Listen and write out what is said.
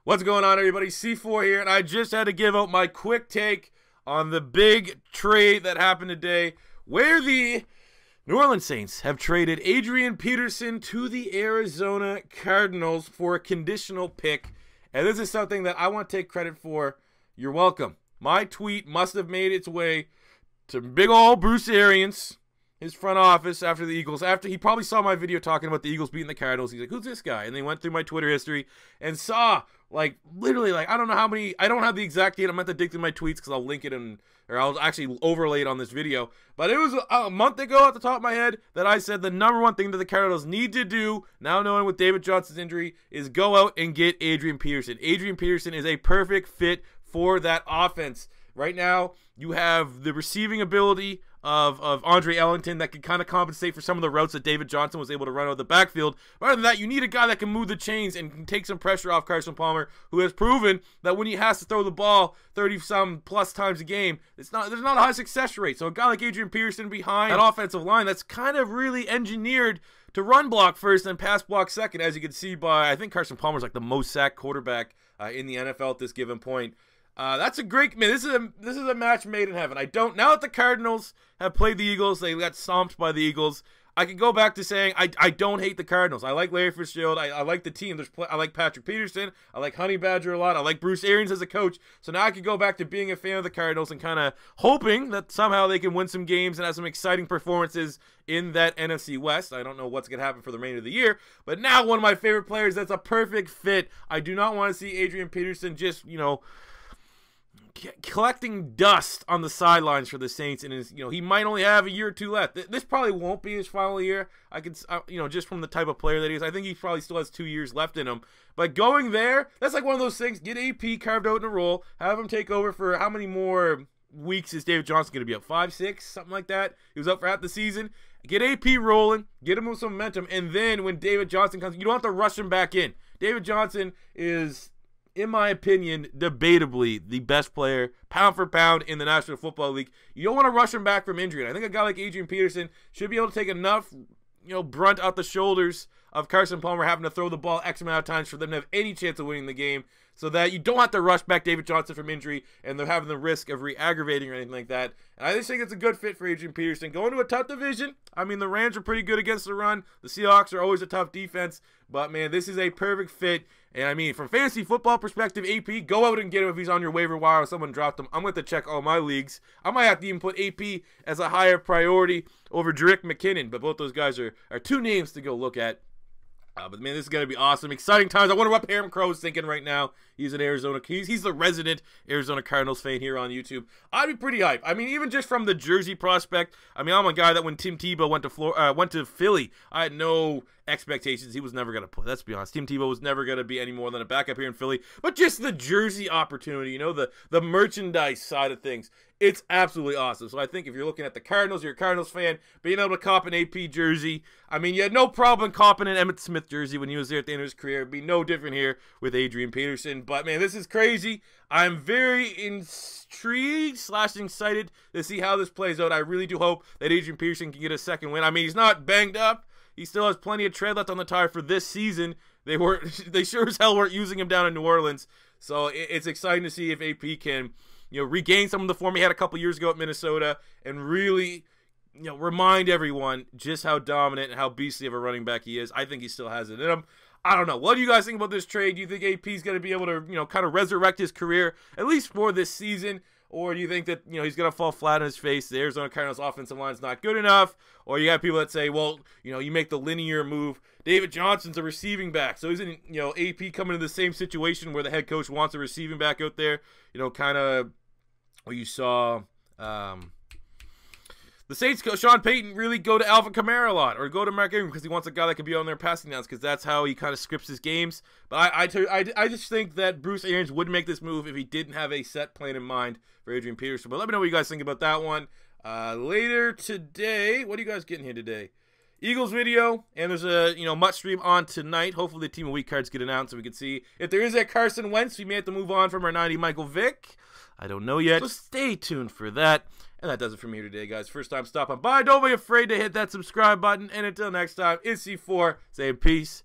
What's going on, everybody? C4 here, and I just had to give out my quick take on the big trade that happened today, where the New Orleans Saints have traded Adrian Peterson to the Arizona Cardinals for a conditional pick, and this is something that I want to take credit for. You're welcome. My tweet must have made its way to big old Bruce Arians, his front office, after the Eagles. After he probably saw my video talking about the Eagles beating the Cardinals, he's like, "Who's this guy?" And they went through my Twitter history and saw, like, literally, like, I don't know how many. I don't have the exact date. I meant to dig through my tweets because I'll link it or I'll actually overlay it on this video. But it was a month ago at the top of my head that I said the number one thing that the Cardinals need to do, now knowing with David Johnson's injury, is go out and get Adrian Peterson. Adrian Peterson is a perfect fit for that offense. Right now, you have the receiving ability of Andre Ellington that can kind of compensate for some of the routes that David Johnson was able to run out of the backfield. But other than that, you need a guy that can move the chains and can take some pressure off Carson Palmer, who has proven that when he has to throw the ball 30-some plus times a game, there's not a high success rate. So a guy like Adrian Peterson behind that offensive line that's kind of really engineered to run block first and pass block second, as you can see by, I think Carson Palmer's like the most sacked quarterback in the NFL at this given point. That's a great, man, this is a match made in heaven. Now that the Cardinals have played the Eagles, they got stomped by the Eagles, I can go back to saying I don't hate the Cardinals. I like Larry Fitzgerald. I like the team. I like Patrick Peterson. I like Honey Badger a lot. I like Bruce Arians as a coach. So now I can go back to being a fan of the Cardinals and kind of hoping that somehow they can win some games and have some exciting performances in that NFC West. I don't know what's going to happen for the remainder of the year. But now one of my favorite players that's a perfect fit. I do not want to see Adrian Peterson just, collecting dust on the sidelines for the Saints, and he might only have a year or two left. This probably won't be his final year. I can, just from the type of player that he is, I think he probably still has 2 years left in him. But going there, that's like one of those things. Get AP carved out in a role, have him take over for how many more weeks is David Johnson going to be up? 5, 6, something like that. He was up for half the season. Get AP rolling, get him with some momentum, and then when David Johnson comes, you don't have to rush him back in. David Johnson is, in my opinion, debatably the best player, pound for pound, in the National Football League. You don't want to rush him back from injury. And I think a guy like Adrian Peterson should be able to take enough, brunt out the shoulders of Carson Palmer having to throw the ball X amount of times for them to have any chance of winning the game, so that you don't have to rush back David Johnson from injury and they're having the risk of re-aggravating or anything like that. And I just think it's a good fit for Adrian Peterson. Going to a tough division. I mean, the Rams are pretty good against the run. The Seahawks are always a tough defense. But, man, this is a perfect fit. And, I mean, from fantasy football perspective, AP, go out and get him if he's on your waiver wire or someone dropped him. I'm going to check all my leagues. I might have to even put AP as a higher priority over Jerick McKinnon. But both those guys are two names to go look at. But, man, this is going to be awesome. Exciting times. I wonder what Aaron Crow is thinking right now. He's an Arizona. He's the resident Arizona Cardinals fan here on YouTube. I'd be pretty hyped. I mean, even just from the jersey prospect. I mean, I'm a guy that when Tim Tebow went to Philly, I had no expectations. He was never going to play. Let's be honest. Tim Tebow was never going to be any more than a backup here in Philly. But just the jersey opportunity, the merchandise side of things. It's absolutely awesome. So I think if you're looking at the Cardinals, you're a Cardinals fan, being able to cop an AP jersey. I mean, you had no problem copping an Emmitt Smith jersey when he was there at the end of his career. It'd be no different here with Adrian Peterson. But, man, this is crazy. I'm very intrigued / excited to see how this plays out. I really do hope that Adrian Peterson can get a second win. I mean, he's not banged up. He still has plenty of tread left on the tire for this season. They sure as hell weren't using him down in New Orleans. So it's exciting to see if AP can regain some of the form he had a couple years ago at Minnesota and really, remind everyone just how dominant and how beastly of a running back he is. I think he still has it in him. I don't know. What do you guys think about this trade? Do you think AP is going to be able to, kind of resurrect his career, at least for this season? Or do you think that, he's going to fall flat on his face? The Arizona Cardinals offensive line is not good enough? Or you have people that say, well, you make the linear move. David Johnson's a receiving back. So isn't, AP coming to the same situation where the head coach wants a receiving back out there? Kind of where you saw the Saints coach Sean Payton really go to Alvin Kamara a lot, or go to Mark Ingram because he wants a guy that can be on there passing downs, because that's how he kind of scripts his games. But I just think that Bruce Arians would make this move if he didn't have a set plan in mind for Adrian Peterson. But let me know what you guys think about that one. Later today, what are you guys getting here today? Eagles video, and there's a much stream on tonight. Hopefully the team of week cards get announced so we can see if there is a Carson Wentz. We may have to move on from our 90 Michael Vick. I don't know yet, so stay tuned for that. And that does it for me here today, guys. First time stopping by, don't be afraid to hit that subscribe button. And until next time, it's C4 saying peace